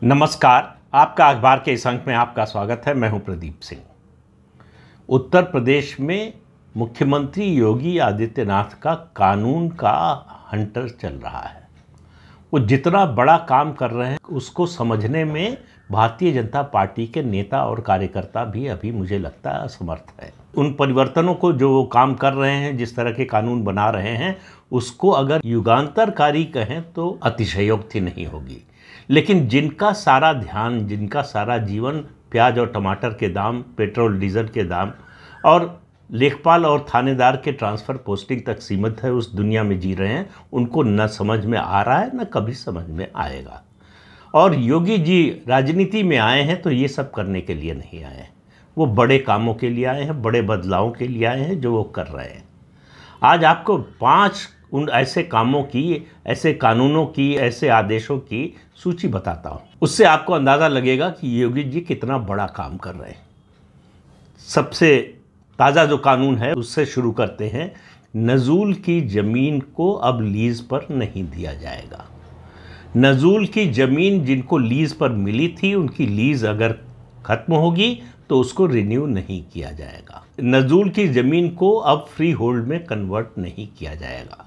नमस्कार। आपका अखबार के इस अंक में आपका स्वागत है। मैं हूं प्रदीप सिंह। उत्तर प्रदेश में मुख्यमंत्री योगी आदित्यनाथ का कानून का हंटर चल रहा है। वो जितना बड़ा काम कर रहे हैं उसको समझने में भारतीय जनता पार्टी के नेता और कार्यकर्ता भी अभी मुझे लगता है असमर्थ है। उन परिवर्तनों को जो वो काम कर रहे हैं, जिस तरह के कानून बना रहे हैं, उसको अगर युगांतरकारी कहें तो अतिशयोक्ति नहीं होगी। लेकिन जिनका सारा ध्यान, जिनका सारा जीवन प्याज और टमाटर के दाम, पेट्रोल डीजल के दाम और लेखपाल और थानेदार के ट्रांसफ़र पोस्टिंग तक सीमित है, उस दुनिया में जी रहे हैं, उनको न समझ में आ रहा है, न कभी समझ में आएगा। और योगी जी राजनीति में आए हैं तो ये सब करने के लिए नहीं आए हैं। वो बड़े कामों के लिए आए हैं, बड़े बदलावों के लिए आए हैं जो वो कर रहे हैं। आज आपको 5 उन ऐसे कामों की, ऐसे कानूनों की, ऐसे आदेशों की सूची बताता हूँ। उससे आपको अंदाज़ा लगेगा कि योगी जी कितना बड़ा काम कर रहे हैं। सबसे ताज़ा जो कानून है उससे शुरू करते हैं। नज़ूल की ज़मीन को अब लीज़ पर नहीं दिया जाएगा। नज़ूल की ज़मीन जिनको लीज़ पर मिली थी, उनकी लीज़ अगर ख़त्म होगी तो उसको रिन्यू नहीं किया जाएगा। नज़ूल की ज़मीन को अब फ्री होल्ड में कन्वर्ट नहीं किया जाएगा।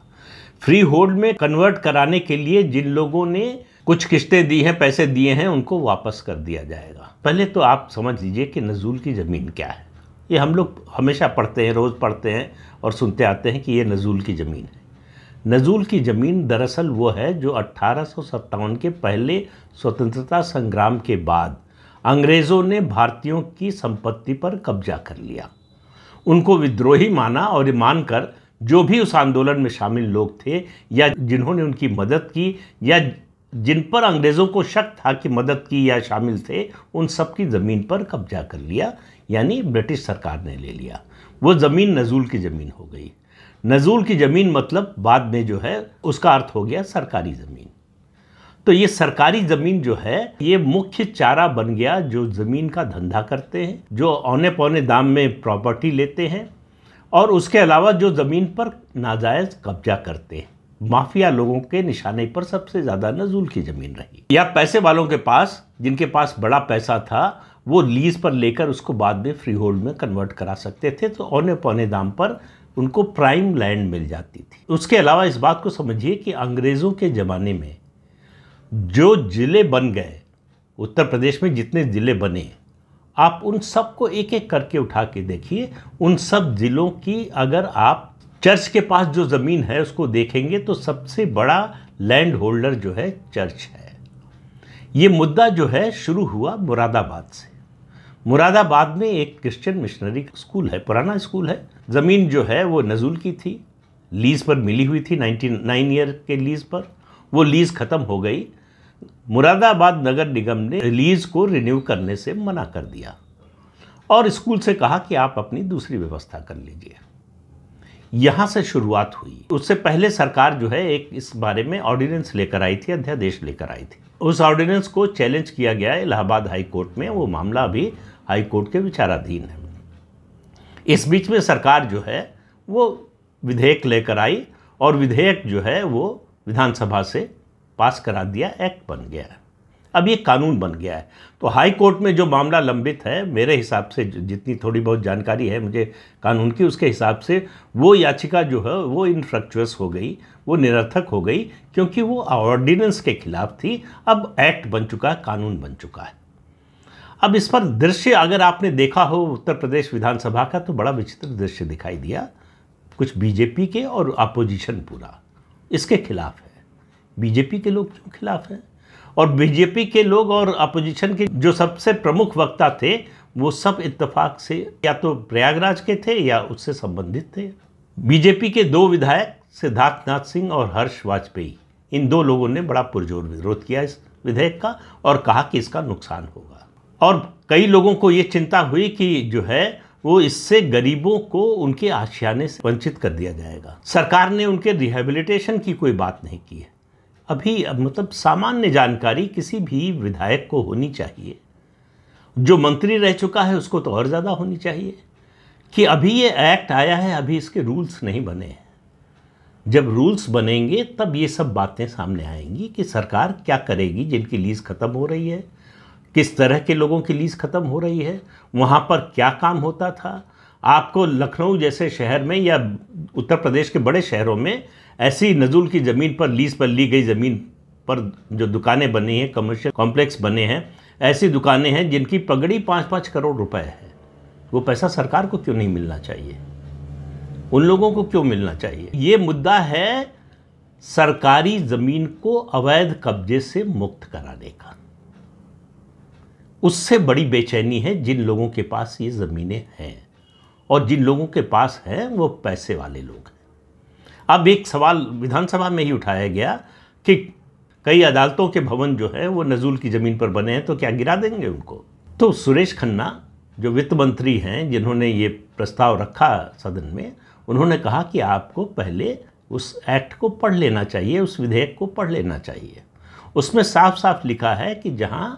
फ्री होल्ड में कन्वर्ट कराने के लिए जिन लोगों ने कुछ किस्तें दी हैं, पैसे दिए हैं, उनको वापस कर दिया जाएगा। पहले तो आप समझ लीजिए कि नज़ूल की ज़मीन क्या है। ये हम लोग हमेशा पढ़ते हैं, रोज़ पढ़ते हैं और सुनते आते हैं कि ये नज़ूल की ज़मीन है। नज़ूल की ज़मीन दरअसल वो है जो 1857 के पहले स्वतंत्रता संग्राम के बाद अंग्रेज़ों ने भारतीयों की संपत्ति पर कब्जा कर लिया। उनको विद्रोही माना और ये मानकर जो भी उस आंदोलन में शामिल लोग थे या जिन्होंने उनकी मदद की या जिन पर अंग्रेज़ों को शक था कि मदद की या शामिल थे, उन सब की ज़मीन पर कब्जा कर लिया, यानी ब्रिटिश सरकार ने ले लिया। वो ज़मीन नज़ूल की ज़मीन हो गई। नज़ूल की ज़मीन मतलब बाद में जो है उसका अर्थ हो गया सरकारी ज़मीन। तो ये सरकारी ज़मीन जो है ये मुख्य चारा बन गया जो ज़मीन का धंधा करते हैं, जो औने पौने दाम में प्रॉपर्टी लेते हैं और उसके अलावा जो ज़मीन पर नाजायज़ कब्जा करते हैं। माफिया लोगों के निशाने पर सबसे ज़्यादा नज़ूल की ज़मीन रही। या पैसे वालों के पास, जिनके पास बड़ा पैसा था, वो लीज़ पर लेकर उसको बाद में फ्री होल्ड में कन्वर्ट करा सकते थे, तो औने पौने दाम पर उनको प्राइम लैंड मिल जाती थी। उसके अलावा इस बात को समझिए कि अंग्रेज़ों के ज़माने में जो ज़िले बन गए, उत्तर प्रदेश में जितने ज़िले बने, आप उन सब को एक एक करके उठा के देखिए। उन सब ज़िलों की अगर आप चर्च के पास जो ज़मीन है उसको देखेंगे तो सबसे बड़ा लैंड होल्डर जो है चर्च है। ये मुद्दा जो है शुरू हुआ मुरादाबाद से। मुरादाबाद में एक क्रिश्चियन मिशनरी स्कूल है, पुराना स्कूल है। ज़मीन जो है वो नज़ूल की थी, लीज़ पर मिली हुई थी, 99 ईयर के लीज़ पर। वो लीज़ ख़त्म हो गई। मुरादाबाद नगर निगम ने लीज़ को रिन्यू करने से मना कर दिया और स्कूल से कहा कि आप अपनी दूसरी व्यवस्था कर लीजिए। यहाँ से शुरुआत हुई। उससे पहले सरकार जो है एक इस बारे में ऑर्डिनेंस लेकर आई थी, अध्यादेश लेकर आई थी। उस ऑर्डिनेंस को चैलेंज किया गया इलाहाबाद हाई कोर्ट में। वो मामला अभी हाई कोर्ट के विचाराधीन है। इस बीच में सरकार जो है वो विधेयक लेकर आई और विधेयक जो है वो विधानसभा से पास करा दिया, एक्ट बन गया है। अब ये कानून बन गया है। तो हाई कोर्ट में जो मामला लंबित है, मेरे हिसाब से जितनी थोड़ी बहुत जानकारी है मुझे कानून की, उसके हिसाब से वो याचिका जो है वो इनफ्रक्चुअस हो गई, वो निरर्थक हो गई, क्योंकि वो ऑर्डिनेंस के खिलाफ थी। अब एक्ट बन चुका है, कानून बन चुका है। अब इस पर दृश्य अगर आपने देखा हो उत्तर प्रदेश विधानसभा का, तो बड़ा विचित्र दृश्य दिखाई दिया। कुछ बीजेपी के और अपोजिशन पूरा इसके खिलाफ है। बीजेपी के लोग क्यों खिलाफ हैं? और बीजेपी के लोग और अपोजिशन के जो सबसे प्रमुख वक्ता थे वो सब इत्तेफाक से या तो प्रयागराज के थे या उससे संबंधित थे। बीजेपी के 2 विधायक सिद्धार्थनाथ सिंह और हर्ष वाजपेयी, इन 2 लोगों ने बड़ा पुरजोर विरोध किया इस विधेयक का और कहा कि इसका नुकसान होगा। और कई लोगों को ये चिंता हुई कि जो है वो इससे गरीबों को उनके आशियाने से वंचित कर दिया जाएगा। सरकार ने उनके रिहेबिलिटेशन की कोई बात नहीं की है। अभी मतलब सामान्य जानकारी किसी भी विधायक को होनी चाहिए। जो मंत्री रह चुका है उसको तो और ज़्यादा होनी चाहिए कि अभी ये एक्ट आया है, अभी इसके रूल्स नहीं बने हैं। जब रूल्स बनेंगे तब ये सब बातें सामने आएंगी कि सरकार क्या करेगी, जिनकी लीज़ ख़त्म हो रही है, किस तरह के लोगों की लीज़ ख़त्म हो रही है, वहाँ पर क्या काम होता था। आपको लखनऊ जैसे शहर में या उत्तर प्रदेश के बड़े शहरों में ऐसी नज़ुल की ज़मीन पर, लीज़ पर ली गई ज़मीन पर जो दुकानें बनी हैं, कमर्शियल कॉम्प्लेक्स बने हैं, ऐसी दुकानें हैं जिनकी पगड़ी 5-5 करोड़ रुपए है। वो पैसा सरकार को क्यों नहीं मिलना चाहिए? उन लोगों को क्यों मिलना चाहिए? ये मुद्दा है सरकारी ज़मीन को अवैध कब्जे से मुक्त कराने का। उससे बड़ी बेचैनी है जिन लोगों के पास ये ज़मीनें हैं, और जिन लोगों के पास हैं वो पैसे वाले लोग हैं। अब एक सवाल विधानसभा में ही उठाया गया कि कई अदालतों के भवन जो है वो नज़ुल की ज़मीन पर बने हैं, तो क्या गिरा देंगे उनको? तो सुरेश खन्ना जो वित्त मंत्री हैं, जिन्होंने ये प्रस्ताव रखा सदन में, उन्होंने कहा कि आपको पहले उस एक्ट को पढ़ लेना चाहिए, उस विधेयक को पढ़ लेना चाहिए। उसमें साफ साफ लिखा है कि जहां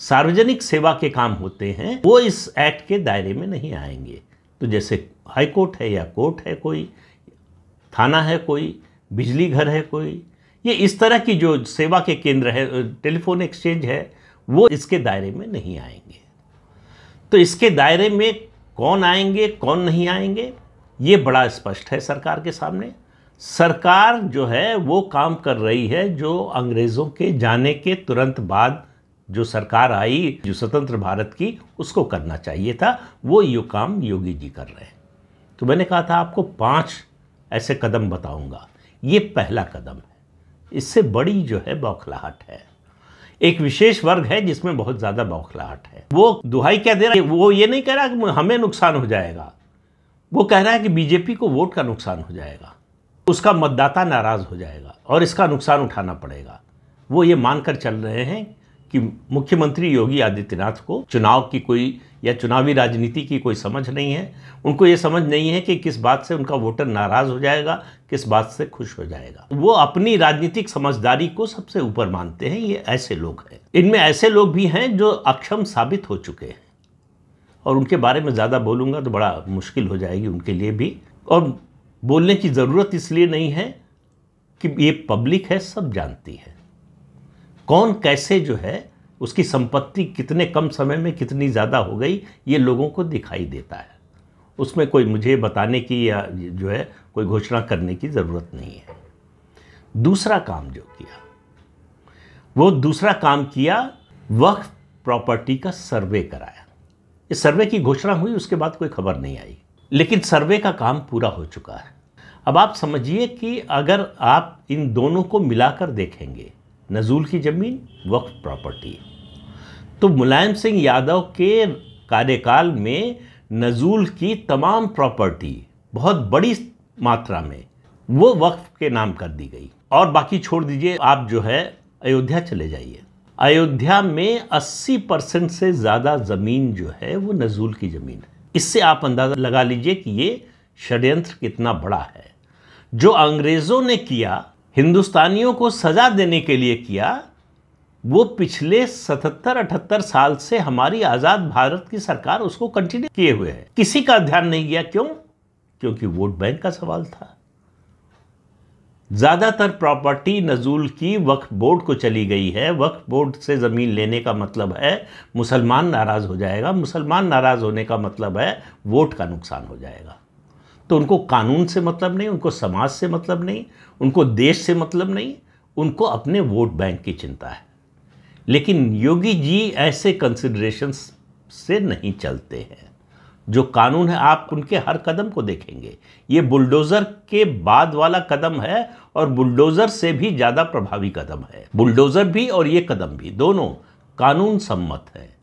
सार्वजनिक सेवा के काम होते हैं वो इस एक्ट के दायरे में नहीं आएंगे। तो जैसे हाई कोर्ट है या कोर्ट है कोई, थाना है कोई, बिजली घर है कोई, ये इस तरह की जो सेवा के केंद्र है, टेलीफोन एक्सचेंज है, वो इसके दायरे में नहीं आएंगे। तो इसके दायरे में कौन आएंगे कौन नहीं आएंगे, ये बड़ा स्पष्ट है सरकार के सामने। सरकार जो है वो काम कर रही है जो अंग्रेज़ों के जाने के तुरंत बाद जो सरकार आई, जो स्वतंत्र भारत की, उसको करना चाहिए था। वो ये काम योगी जी कर रहे हैं। तो मैंने कहा था आपको 5 ऐसे कदम बताऊंगा, ये पहला कदम है। इससे बड़ी जो है बौखलाहट है। एक विशेष वर्ग है जिसमें बहुत ज़्यादा बौखलाहट है। वो दुहाई क्या दे रहा है, वो ये नहीं कह रहा कि हमें नुकसान हो जाएगा, वो कह रहा है कि बीजेपी को वोट का नुकसान हो जाएगा, उसका मतदाता नाराज़ हो जाएगा और इसका नुकसान उठाना पड़ेगा। वो ये मानकर चल रहे हैं कि मुख्यमंत्री योगी आदित्यनाथ को चुनाव की कोई या चुनावी राजनीति की कोई समझ नहीं है। उनको ये समझ नहीं है कि किस बात से उनका वोटर नाराज़ हो जाएगा, किस बात से खुश हो जाएगा। वो अपनी राजनीतिक समझदारी को सबसे ऊपर मानते हैं। ये ऐसे लोग हैं। इनमें ऐसे लोग भी हैं जो अक्षम साबित हो चुके हैं, और उनके बारे में ज़्यादा बोलूँगा तो बड़ा मुश्किल हो जाएगी उनके लिए भी। और बोलने की ज़रूरत इसलिए नहीं है कि ये पब्लिक है, सब जानती है कौन कैसे जो है उसकी संपत्ति कितने कम समय में कितनी ज़्यादा हो गई, ये लोगों को दिखाई देता है। उसमें कोई मुझे बताने की या जो है कोई घोषणा करने की ज़रूरत नहीं है। दूसरा काम जो किया, वो दूसरा काम किया, वक्फ प्रॉपर्टी का सर्वे कराया। इस सर्वे की घोषणा हुई, उसके बाद कोई खबर नहीं आई, लेकिन सर्वे का काम पूरा हो चुका है। अब आप समझिए कि अगर आप इन दोनों को मिलाकर देखेंगे, नज़ुल की ज़मीन, वक्फ प्रॉपर्टी, तो मुलायम सिंह यादव के कार्यकाल में नज़ुल की तमाम प्रॉपर्टी बहुत बड़ी मात्रा में वो वक्फ के नाम कर दी गई। और बाकी छोड़ दीजिए, आप जो है अयोध्या चले जाइए, अयोध्या में 80% से ज़्यादा ज़मीन जो है वो नज़ुल की ज़मीन है। इससे आप अंदाज़ा लगा लीजिए कि ये षड्यंत्र कितना बड़ा है। जो अंग्रेज़ों ने किया, हिंदुस्तानियों को सज़ा देने के लिए किया, वो पिछले 77-78 साल से हमारी आज़ाद भारत की सरकार उसको कंटिन्यू किए हुए है। किसी का ध्यान नहीं गया। क्यों? क्योंकि वोट बैंक का सवाल था। ज़्यादातर प्रॉपर्टी नज़ुल की वक्फ बोर्ड को चली गई है। वक्फ बोर्ड से ज़मीन लेने का मतलब है मुसलमान नाराज़ हो जाएगा, मुसलमान नाराज़ होने का मतलब है वोट का नुकसान हो जाएगा। तो उनको कानून से मतलब नहीं, उनको समाज से मतलब नहीं, उनको देश से मतलब नहीं, उनको अपने वोट बैंक की चिंता है। लेकिन योगी जी ऐसे कंसिडरेशंस से नहीं चलते हैं। जो कानून है, आप उनके हर कदम को देखेंगे, ये बुलडोज़र के बाद वाला कदम है और बुलडोज़र से भी ज़्यादा प्रभावी कदम है। बुलडोज़र भी और ये कदम भी दोनों कानून सम्मत है।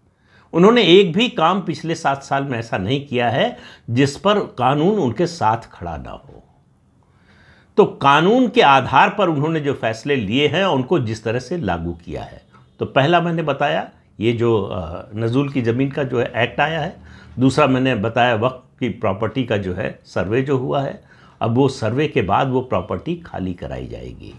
उन्होंने एक भी काम पिछले 7 साल में ऐसा नहीं किया है जिस पर कानून उनके साथ खड़ा ना हो। तो कानून के आधार पर उन्होंने जो फैसले लिए हैं उनको जिस तरह से लागू किया है, तो पहला मैंने बताया ये जो नज़ुल की ज़मीन का जो है एक्ट आया है। दूसरा मैंने बताया वक्फ की प्रॉपर्टी का जो है सर्वे जो हुआ है। अब वो सर्वे के बाद वो प्रॉपर्टी खाली कराई जाएगी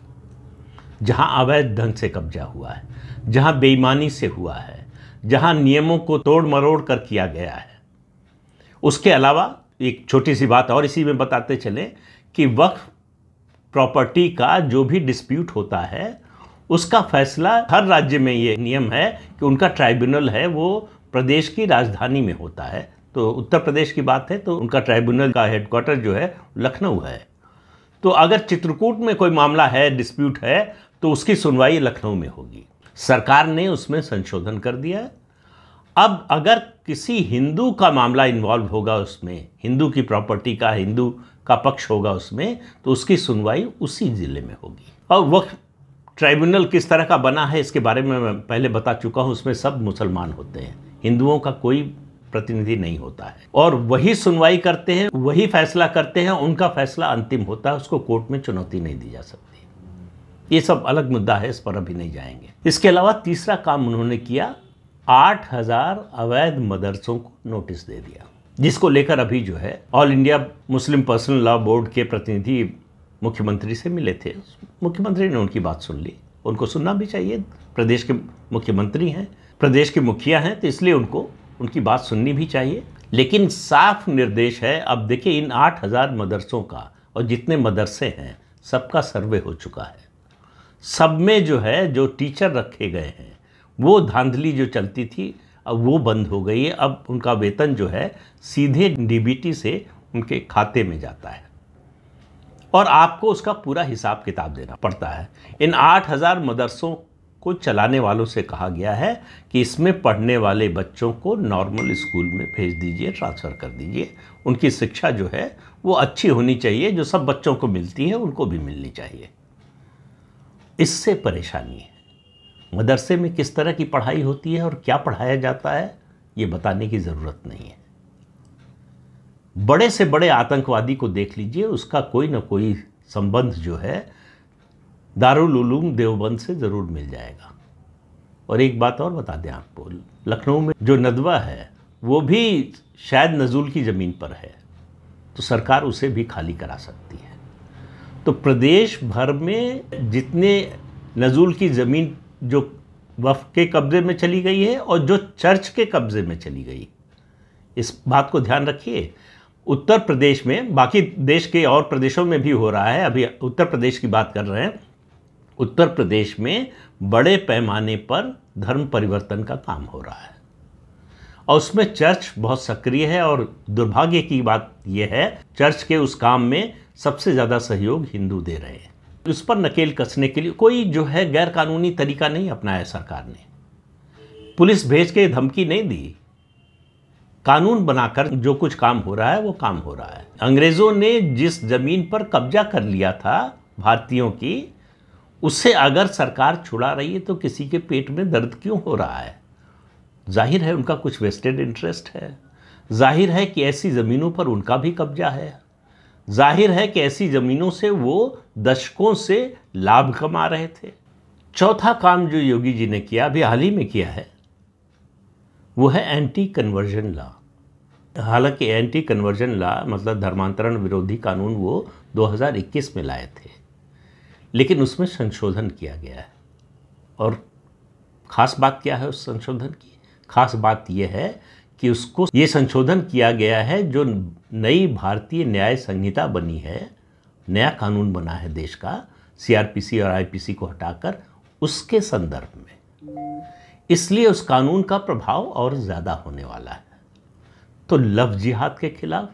जहां अवैध ढंग से कब्जा हुआ है, जहां बेईमानी से हुआ है, जहां नियमों को तोड़ मरोड़ कर किया गया है। उसके अलावा एक छोटी सी बात और इसी में बताते चले कि वक्फ प्रॉपर्टी का जो भी डिस्प्यूट होता है उसका फैसला, हर राज्य में ये नियम है कि उनका ट्राइब्यूनल है वो प्रदेश की राजधानी में होता है। तो उत्तर प्रदेश की बात है तो उनका ट्राइब्यूनल का हेडक्वार्टर जो है लखनऊ है। तो अगर चित्रकूट में कोई मामला है, डिस्प्यूट है, तो उसकी सुनवाई लखनऊ में होगी। सरकार ने उसमें संशोधन कर दिया है। अब अगर किसी हिंदू का मामला इन्वॉल्व होगा, उसमें हिंदू की प्रॉपर्टी का, हिंदू का पक्ष होगा उसमें, तो उसकी सुनवाई उसी ज़िले में होगी। और वह ट्राइब्यूनल किस तरह का बना है इसके बारे में मैं पहले बता चुका हूँ। उसमें सब मुसलमान होते हैं, हिंदुओं का कोई प्रतिनिधि नहीं होता है, और वही सुनवाई करते हैं, वही फैसला करते हैं, उनका फैसला अंतिम होता है, उसको कोर्ट में चुनौती नहीं दी जा सकती। ये सब अलग मुद्दा है, इस पर अभी नहीं जाएंगे। इसके अलावा तीसरा काम उन्होंने किया, 8000 अवैध मदरसों को नोटिस दे दिया, जिसको लेकर अभी जो है all India Muslim personal law board के प्रतिनिधि मुख्यमंत्री से मिले थे। मुख्यमंत्री ने उनकी बात सुन ली, उनको सुनना भी चाहिए, प्रदेश के मुख्यमंत्री हैं, प्रदेश के मुखिया हैं, तो इसलिए उनको उनकी बात सुननी भी चाहिए। लेकिन साफ निर्देश है, अब देखिए इन 8000 मदरसों का और जितने मदरसे हैं सबका सर्वे हो चुका है। सब में जो है, जो टीचर रखे गए हैं, वो धांधली जो चलती थी अब वो बंद हो गई है। अब उनका वेतन जो है सीधे डीबीटी से उनके खाते में जाता है और आपको उसका पूरा हिसाब किताब देना पड़ता है। इन 8000 मदरसों को चलाने वालों से कहा गया है कि इसमें पढ़ने वाले बच्चों को नॉर्मल स्कूल में भेज दीजिए, ट्रांसफ़र कर दीजिए। उनकी शिक्षा जो है वो अच्छी होनी चाहिए, जो सब बच्चों को मिलती है उनको भी मिलनी चाहिए। इससे परेशानी है। मदरसे में किस तरह की पढ़ाई होती है और क्या पढ़ाया जाता है ये बताने की ज़रूरत नहीं है। बड़े से बड़े आतंकवादी को देख लीजिए, उसका कोई ना कोई संबंध जो है दारुल उलूम देवबंद से ज़रूर मिल जाएगा। और एक बात और बता दें आपको, लखनऊ में जो नदवा है वो भी शायद नज़ुल की ज़मीन पर है, तो सरकार उसे भी खाली करा सकती है। तो प्रदेश भर में जितने नज़ुल की ज़मीन जो वक्फ के कब्ज़े में चली गई है और जो चर्च के कब्ज़े में चली गई, इस बात को ध्यान रखिए। उत्तर प्रदेश में, बाकी देश के और प्रदेशों में भी हो रहा है, अभी उत्तर प्रदेश की बात कर रहे हैं। उत्तर प्रदेश में बड़े पैमाने पर धर्म परिवर्तन का काम हो रहा है और उसमें चर्च बहुत सक्रिय है। और दुर्भाग्य की बात यह है, चर्च के उस काम में सबसे ज़्यादा सहयोग हिंदू दे रहे हैं। उस पर नकेल कसने के लिए कोई जो है गैर कानूनी तरीका नहीं अपनाया सरकार ने, पुलिस भेज के धमकी नहीं दी, कानून बनाकर जो कुछ काम हो रहा है वो काम हो रहा है। अंग्रेज़ों ने जिस ज़मीन पर कब्जा कर लिया था भारतीयों की, उससे अगर सरकार छुड़ा रही है तो किसी के पेट में दर्द क्यों हो रहा है? जाहिर है उनका कुछ वेस्टेड इंटरेस्ट है, जाहिर है कि ऐसी ज़मीनों पर उनका भी कब्जा है, जाहिर है कि ऐसी ज़मीनों से वो दशकों से लाभ कमा रहे थे। चौथा काम जो योगी जी ने किया, अभी हाल ही में किया है, वो है एंटी कन्वर्जन लॉ। हालांकि एंटी कन्वर्जन लॉ मतलब धर्मांतरण विरोधी कानून वो 2021 में लाए थे, लेकिन उसमें संशोधन किया गया है। और ख़ास बात क्या है उस संशोधन की? ख़ास बात यह है कि उसको ये संशोधन किया गया है, जो नई भारतीय न्याय संहिता बनी है, नया कानून बना है देश का, सीआरपीसी और आईपीसी को हटाकर, उसके संदर्भ में। इसलिए उस कानून का प्रभाव और ज़्यादा होने वाला है। तो लव जिहाद के खिलाफ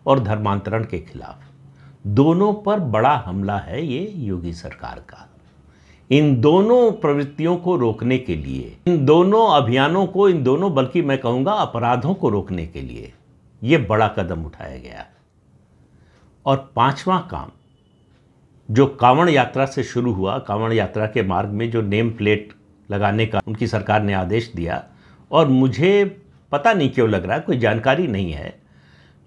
और धर्मांतरण के खिलाफ दोनों पर बड़ा हमला है ये योगी सरकार का। इन दोनों प्रवृत्तियों को रोकने के लिए, इन दोनों अभियानों को, इन दोनों बल्कि मैं कहूँगा अपराधों को रोकने के लिए ये बड़ा कदम उठाया गया है। और पांचवा काम जो कांवड़ यात्रा से शुरू हुआ, कांवड़ यात्रा के मार्ग में जो नेम प्लेट लगाने का उनकी सरकार ने आदेश दिया, और मुझे पता नहीं क्यों लग रहा है, कोई जानकारी नहीं है,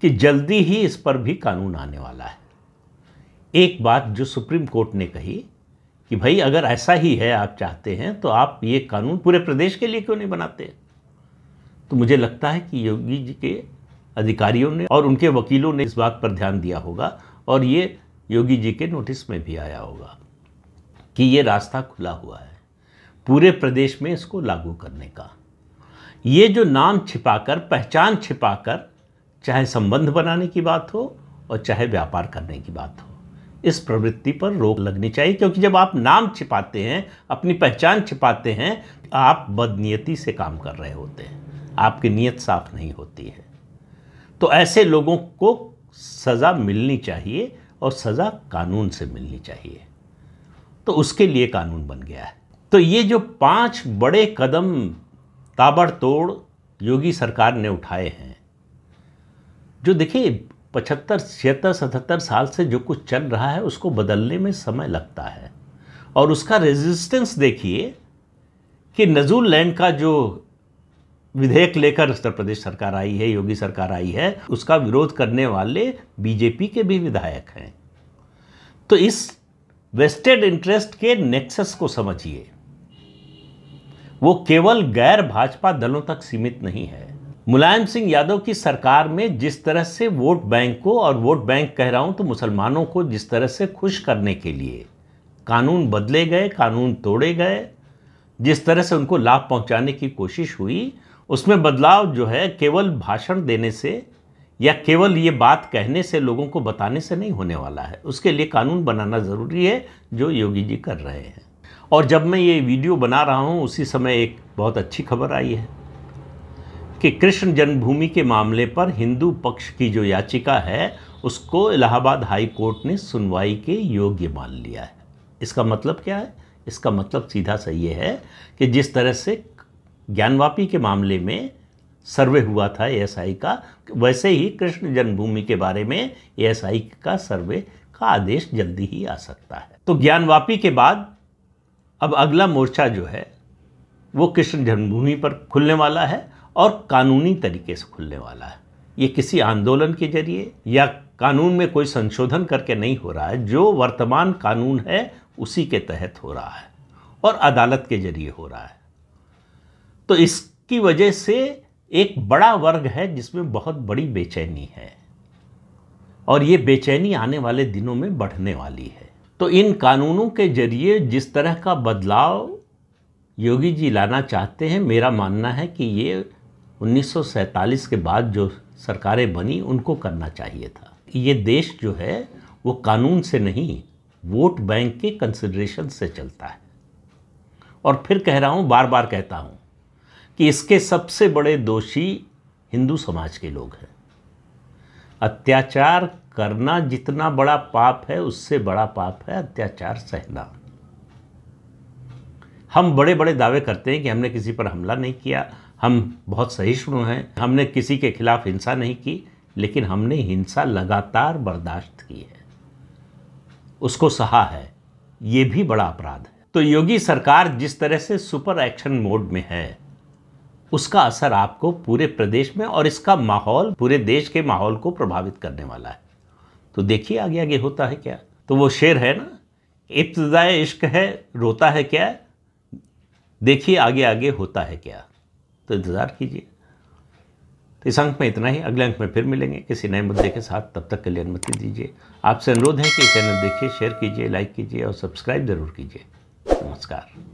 कि जल्दी ही इस पर भी कानून आने वाला है। एक बात जो सुप्रीम कोर्ट ने कही कि भाई अगर ऐसा ही है, आप चाहते हैं, तो आप ये कानून पूरे प्रदेश के लिए क्यों नहीं बनाते? तो मुझे लगता है कि योगी जी के अधिकारियों ने और उनके वकीलों ने इस बात पर ध्यान दिया होगा, और ये योगी जी के नोटिस में भी आया होगा कि ये रास्ता खुला हुआ है पूरे प्रदेश में इसको लागू करने का। ये जो नाम छिपाकर, पहचान छिपाकर, चाहे संबंध बनाने की बात हो और चाहे व्यापार करने की बात हो, इस प्रवृत्ति पर रोक लगनी चाहिए, क्योंकि जब आप नाम छिपाते हैं, अपनी पहचान छिपाते हैं, आप बदनीयती से काम कर रहे होते हैं, आपकी नीयत साफ नहीं होती है। तो ऐसे लोगों को सज़ा मिलनी चाहिए और सज़ा कानून से मिलनी चाहिए। तो उसके लिए कानून बन गया है। तो ये जो 5 बड़े कदम ताबड़तोड़ योगी सरकार ने उठाए हैं, जो देखिए 75, 76, 77 साल से जो कुछ चल रहा है उसको बदलने में समय लगता है। और उसका रेजिस्टेंस देखिए कि नजूल लैंड का जो विधेयक लेकर उत्तर प्रदेश सरकार आई है, योगी सरकार आई है, उसका विरोध करने वाले बीजेपी के भी विधायक हैं। तो इस वेस्टेड इंटरेस्ट के नेक्सस को समझिए, वो केवल गैर भाजपा दलों तक सीमित नहीं है। मुलायम सिंह यादव की सरकार में जिस तरह से वोट बैंक को, और वोट बैंक कह रहा हूं तो मुसलमानों को जिस तरह से खुश करने के लिए कानून बदले गए, कानून तोड़े गए, जिस तरह से उनको लाभ पहुंचाने की कोशिश हुई, उसमें बदलाव जो है केवल भाषण देने से या केवल ये बात कहने से, लोगों को बताने से नहीं होने वाला है। उसके लिए कानून बनाना ज़रूरी है, जो योगी जी कर रहे हैं। और जब मैं ये वीडियो बना रहा हूँ उसी समय एक बहुत अच्छी खबर आई है कि कृष्ण जन्मभूमि के मामले पर हिंदू पक्ष की जो याचिका है उसको इलाहाबाद हाई कोर्ट ने सुनवाई के योग्य मान लिया है। इसका मतलब क्या है? इसका मतलब सीधा सा ये है कि जिस तरह से ज्ञानवापी के मामले में सर्वे हुआ था एएसआई का, वैसे ही कृष्ण जन्मभूमि के बारे में एएसआई का सर्वे का आदेश जल्दी ही आ सकता है। तो ज्ञानवापी के बाद अब अगला मोर्चा जो है वो कृष्ण जन्मभूमि पर खुलने वाला है, और कानूनी तरीके से खुलने वाला है। ये किसी आंदोलन के जरिए या कानून में कोई संशोधन करके नहीं हो रहा है। जो वर्तमान कानून है उसी के तहत हो रहा है और अदालत के जरिए हो रहा है। तो इसकी वजह से एक बड़ा वर्ग है जिसमें बहुत बड़ी बेचैनी है, और ये बेचैनी आने वाले दिनों में बढ़ने वाली है। तो इन कानूनों के जरिए जिस तरह का बदलाव योगी जी लाना चाहते हैं, मेरा मानना है कि ये 1947 के बाद जो सरकारें बनी उनको करना चाहिए था। ये देश जो है वो कानून से नहीं, वोट बैंक के कंसिडरेशन से चलता है। और फिर कह रहा हूँ, बार बार कहता हूँ कि इसके सबसे बड़े दोषी हिंदू समाज के लोग हैं। अत्याचार करना जितना बड़ा पाप है, उससे बड़ा पाप है अत्याचार सहना। हम बड़े बड़े दावे करते हैं कि हमने किसी पर हमला नहीं किया, हम बहुत सहिष्णु हैं, हमने किसी के खिलाफ हिंसा नहीं की, लेकिन हमने हिंसा लगातार बर्दाश्त की है, उसको सहा है। ये भी बड़ा अपराध है। तो योगी सरकार जिस तरह से सुपर एक्शन मोड में है, उसका असर आपको पूरे प्रदेश में, और इसका माहौल पूरे देश के माहौल को प्रभावित करने वाला है। तो देखिए आगे आगे होता है क्या। तो वो शेर है ना, इब्तिदाए इश्क है रोता है क्या, देखिए आगे आगे होता है क्या। तो इंतज़ार कीजिए। तो इस अंक में इतना ही। अगले अंक में फिर मिलेंगे किसी नए मुद्दे के साथ। तब तक के लिए अनुमति दीजिए। आपसे अनुरोध है कि चैनल देखिए, शेयर कीजिए, लाइक कीजिए और सब्सक्राइब जरूर कीजिए। नमस्कार।